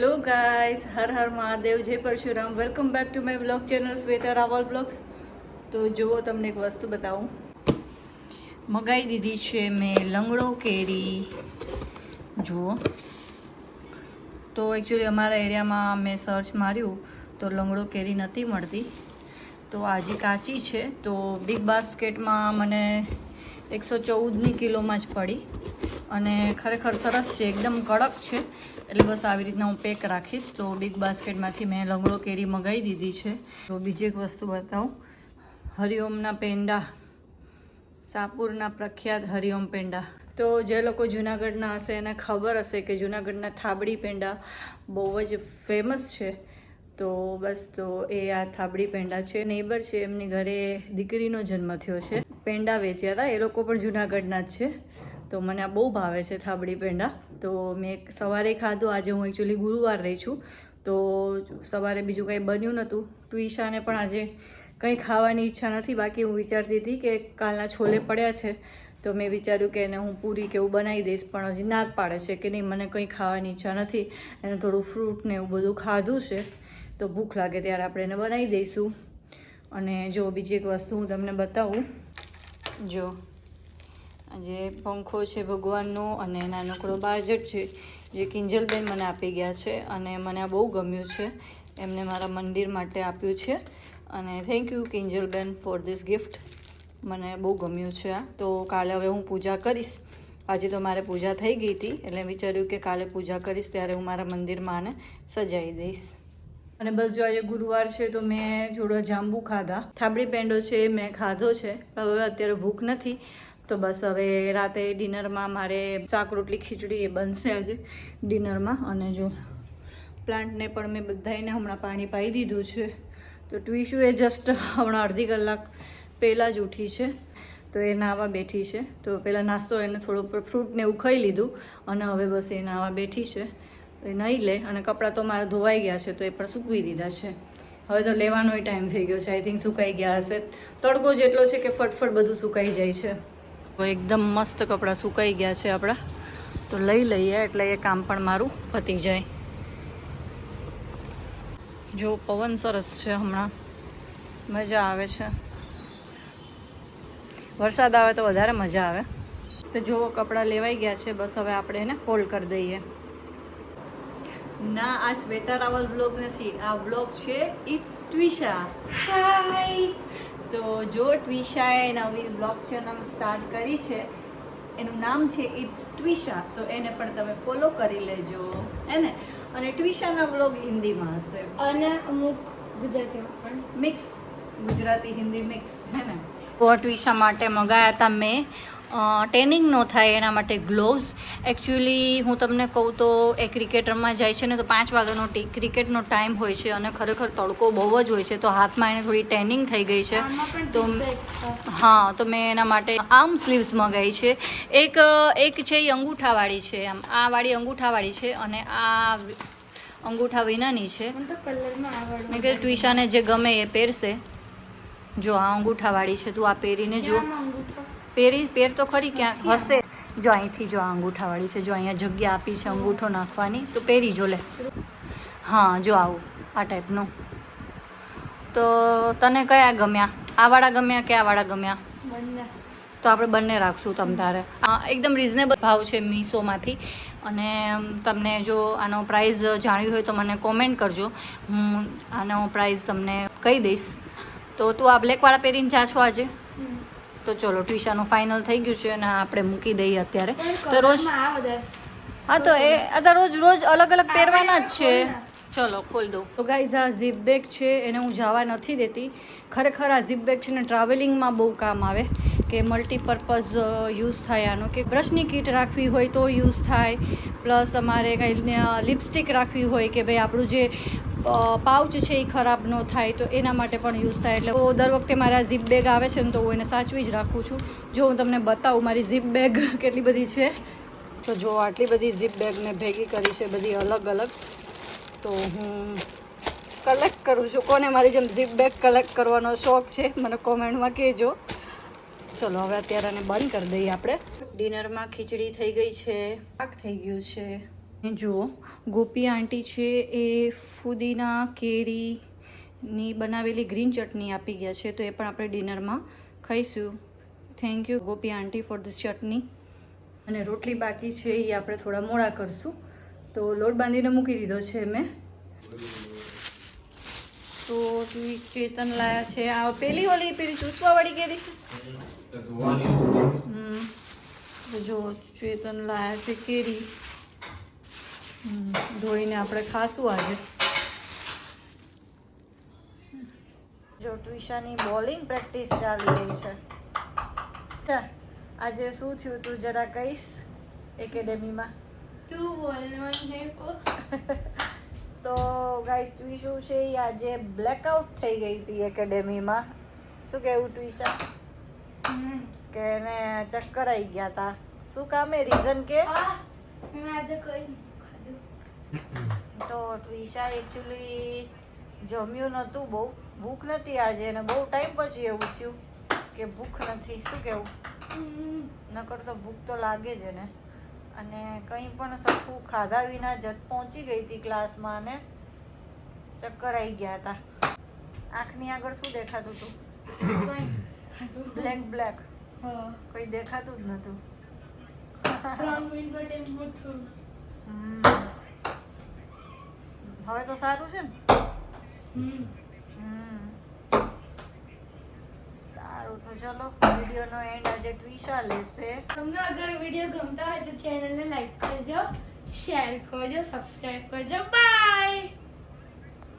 Hello guys, Har Har Mahadev, જય Parshuram. Welcome back to my blog channel Shweta Raval blogs. તો જુઓ, તમને એક વસ્તુ બતાવું. મગાઈ દીધી છે મેં લંગડો કેરી. જુઓ, તો એકચ્યુઅલી અમારા એરિયામાં મેં સર્ચ માર્યું તો લંગડો કેરી નથી મળતી, તો આજે કાચી છે. તો બિગ બાસ્કેટમાં મને 114ની કિલોમાં જ પડી અને ખરેખર સરસ છે, એકદમ કડક છે. એટલે બસ આવી રીતના હું પેક રાખીશ. તો બિગ બાસ્કેટમાંથી મેં લંગડો કેરી મંગાવી દીધી છે. તો બીજી એક વસ્તુ બતાવું, હરિઓમના પેંડા, સાપુરના પ્રખ્યાત હરિઓમ પેંડા. તો જે લોકો જૂનાગઢના હશે એને ખબર હશે કે જૂનાગઢના થાબડી પેંડા બહુ જ ફેમસ છે. તો બસ, તો એ આ થાબડી પેંડા છે. નેબર છે, એમની ઘરે દીકરીનો જન્મ થયો છે, પેંડા વેચ્યા હતા. એ લોકો પણ જૂનાગઢના જ છે. તો મને આ બહુ ભાવે છે થાબડી પેંડા. તો મેં સવારે ખાધું. આજે હું એકચ્યુઅલી ગુરુવાર રહી છું, તો સવારે બીજું કંઈ બન્યું નહોતું. ટ્વિશાને પણ આજે કંઈ ખાવાની ઈચ્છા નથી. બાકી હું વિચારતી હતી કે કાલના છોલે પડ્યા છે, તો મેં વિચાર્યું કે એને હું પૂરી કે એવું બનાવી દઈશ, પણ હજી ના જ પાડે છે કે નહીં, મને કંઈ ખાવાની ઈચ્છા નથી. એને થોડું ફ્રૂટ ને એવું બધું ખાધું છે, તો ભૂખ લાગે ત્યારે આપણે એને બનાવી દઈશું. અને જો બીજી એક વસ્તુ હું તમને બતાવું. જો જે પંખો છે ભગવાનનો, અને નાનકડો બાજટ છે જે કિંજલબેન મને આપી ગયા છે, અને મને આ બહુ ગમ્યું છે. એમને મારા મંદિર માટે આપ્યું છે, અને thank you Kinjalben for this gift. મને બહુ ગમ્યું છે આ. તો કાલે હવે હું પૂજા કરીશ. આજે તો મારે પૂજા થઈ ગઈ હતી, એટલે વિચાર્યું કે કાલે પૂજા કરીશ ત્યારે હું મારા મંદિરમાં આને સજાવી દઈશ. અને બસ, જો આજે ગુરુવાર છે તો મેં થોડા જાંબુ ખાધા. થાબડી પેંડો છે મેં ખાધો છે, પણ હવે અત્યારે ભૂખ નથી. તો બસ હવે રાતે ડિનરમાં મારે શાક રોટલી ખીચડી એ બનશે આજે ડિનરમાં. અને જો પ્લાન્ટને પણ મેં બધાને હમણાં પાણી પાઈ દીધું છે. તો ટ્વિશુ એ જસ્ટ હમણાં અડધી કલાક પહેલાં જ ઉઠી છે, તો એ નાહવા બેઠી છે. તો પહેલાં નાસ્તો એને થોડું ફ્રૂટને એવું ખાઈ લીધું, અને હવે બસ એ નાહવા બેઠી છે. એ નહીં લે. અને કપડાં તો મારા ધોવાઈ ગયા છે, તો એ પણ સૂકવી દીધા છે. હવે તો લેવાનોય ટાઈમ થઈ ગયો છે. આઈ થિંક સુકાઈ ગયા હશે. તડકો જ એટલો છે કે ફટફટ બધું સુકાઈ જાય છે. એકદમ મસ્ત કપડાં સુકાઈ ગયા છે આપણા, તો લઈ લઈએ એટલે એ કામ પણ મારું પતી જાય. જો પવન સરસ છે હમણાં, મજા આવે છે. વરસાદ આવે તો વધારે મજા આવે. તો જો કપડાં લેવાઈ ગયા છે, બસ હવે આપણે એને ફોલ્ડ કરી દઈએ. ના, આ શ્વેતા રાવલ બ્લોગ નથી, આ બ્લોગ છે ઇટ્સ ટ્વિશા. હાય. તો જો ટ્વિશાએ નવી બ્લોગ ચેનલ સ્ટાર્ટ કરી છે, એનું નામ છે ઇટ્સ ટ્વિશા. તો એને પણ તમે ફોલો કરી લેજો, હે ને. અને ટ્વિશાના બ્લોગ હિન્દીમાં હશે અને અમુક ગુજરાતીમાં પણ મિક્સ, ગુજરાતી હિન્દી મિક્સ, હે ને. તો ટ્વિશા માટે મંગાયા હતા મેં ટેનિંગ ન થાય એના માટે ગ્લોવ્સ. એકચ્યુઅલી હું તમને કહું તો એ ક્રિકેટરમાં જાય છે ને, તો 5 વાગ્યાનો ક્રિકેટનો ટાઈમ હોય છે, અને ખરેખર તડકો બહુ જ હોય છે. તો હાથમાં એને થોડી ટેનિંગ થઈ ગઈ છે. તો હા, તો મેં એના માટે આર્મ સ્લીવ્સ મંગાવી છે. એક છે એ અંગૂઠાવાળી છે, આમ આ વાળી અંગૂઠાવાળી છે, અને આ અંગૂઠા વિનાની છે. મેં કીધું ટ્વિશાને જે ગમે એ પહેરશે. જો આ અંગૂઠાવાળી છે, તું આ પહેરીને જો. પેર તો ખરી, ક્યાંક હશે. જો અહીંથી જો આ અંગૂઠાવાળી છે, જો અહીંયા જગ્યા આપી છે અંગૂઠો નાખવાની, તો પહેરી જો લે. હા, જો આવું આ ટાઈપનું. તો તને કયા ગમ્યા? આ વાળા ગમ્યા કે આ વાળા ગમ્યા? તો આપણે બંને રાખશું તમ તારે. એકદમ રિઝનેબલ ભાવ છે મીશોમાંથી. અને તમને જો આનો પ્રાઇસ જાણ્યું હોય તો મને કોમેન્ટ કરજો, હું આનો પ્રાઇસ તમને કહી દઈશ. તો તું આ બ્લેકવાળા પહેરીને જા છો આજે? તો ચલો, ટ્વિશાનું ફાઇનલ થઈ ગયું છે, અને આપણે મૂકી દઈએ અત્યારે. તો રોજ, હા, તો એ અત્યારે રોજ અલગ અલગ પહેરવાના જ છે. ચલો ખોલ દો. તો ગાઈઝ, આ ઝીપ બેગ છે, એને હું જવા નથી દેતી. ખરેખર આ ઝીપ બેગ છે ને ટ્રાવેલિંગમાં બહુ કામ આવે, કે મલ્ટીપર્પઝ યુઝ થાય આનો. કે બ્રશની કીટ રાખવી હોય તો યુઝ થાય, પ્લસ અમારે કંઈ લિપસ્ટિક રાખવી હોય કે ભાઈ આપણું જે પાઉચ છે એ ખરાબ ન થાય, તો એના માટે પણ યુઝ થાય. એટલે દર વખતે મારા ઝીપ બેગ આવે છે ને, તો હું એને સાચવી જ રાખું છું. જો હું તમને બતાવું મારી ઝીપ બેગ કેટલી બધી છે. તો જો આટલી બધી ઝીપ બેગ મેં ભેગી કરી છે, બધી અલગ અલગ. તો હું કલેક્ટ કરું છું. કોને મારી જેમ ઝીપ બેગ કલેક્ટ કરવાનો શોખ છે, મને કોમેન્ટમાં કહેજો. ચલો હવે અત્યારે આને બંધ કરી દઈએ આપણે. ડિનરમાં ખીચડી થઈ ગઈ છે, શાક થઈ ગયું છે, જુઓ ગોપી આંટી છે એ ફુદીના કેરીની બનાવેલી ગ્રીન ચટણી આપી ગયા છે, તો એ પણ આપણે ડિનરમાં ખાઈશું. Thank you Gopi aunty for this chutney. અને રોટલી બાકી છે એ આપણે થોડા મોડા કરશું, તો લોટ બાંધીને મૂકી દીધો છે મેં. તો ચેતન લાયા છે આ પેલી ચૂસવાવાળી કેરી છે. તો જો ચેતન લાયા છે કેરી, ધોઈને આપણે ખાશું આજે. જો ટ્વિશાની બોલિંગ પ્રેક્ટિસ ચાલી રહી છે. અચ્છા આજે શું થયું તું જરા કહીશ એકેડેમીમાં? તું બોલવાનું તો ગાઈસ ટ્વિશુ છે એ આજે બ્લેકઆઉટ થઈ ગઈ હતી એકેડેમીમાં. શું કહેવું ટ્વિશા? કે એને ચક્કર આવી ગયા હતા. શું કામે રીઝન કે? મેં આજે કઈ ખાધું. તો ટ્વિશા એકચ્યુઅલી જમ્યું નહોતું, બહુ ભૂખ નથી આજે, અને બહુ ટાઈમ પછી એવું થયું કે ભૂખ નથી. શું કહેવું? નકર તો ભૂખ તો લાગે જ ને. અને કંઈ પણ સરખું ખાધા વિના જત પહોંચી ગઈ હતી ક્લાસમાં અને ચક્કર આવી ગયા હતા. આંખની આગળ શું દેખાતું હતું? બ્લેક બ્લેક, કંઈ દેખાતું જ નહોતું. હવે તો સારું છે ને? સારું, તો ચલો વિડીયોનો એન્ડ આજે ટ્વિશા લેશે. તમને અગર વિડીયો ગમતા હોય તો ચેનલને લાઈક કરજો, શેર કરજો, સબસ્ક્રાઇબ કરજો. બાય.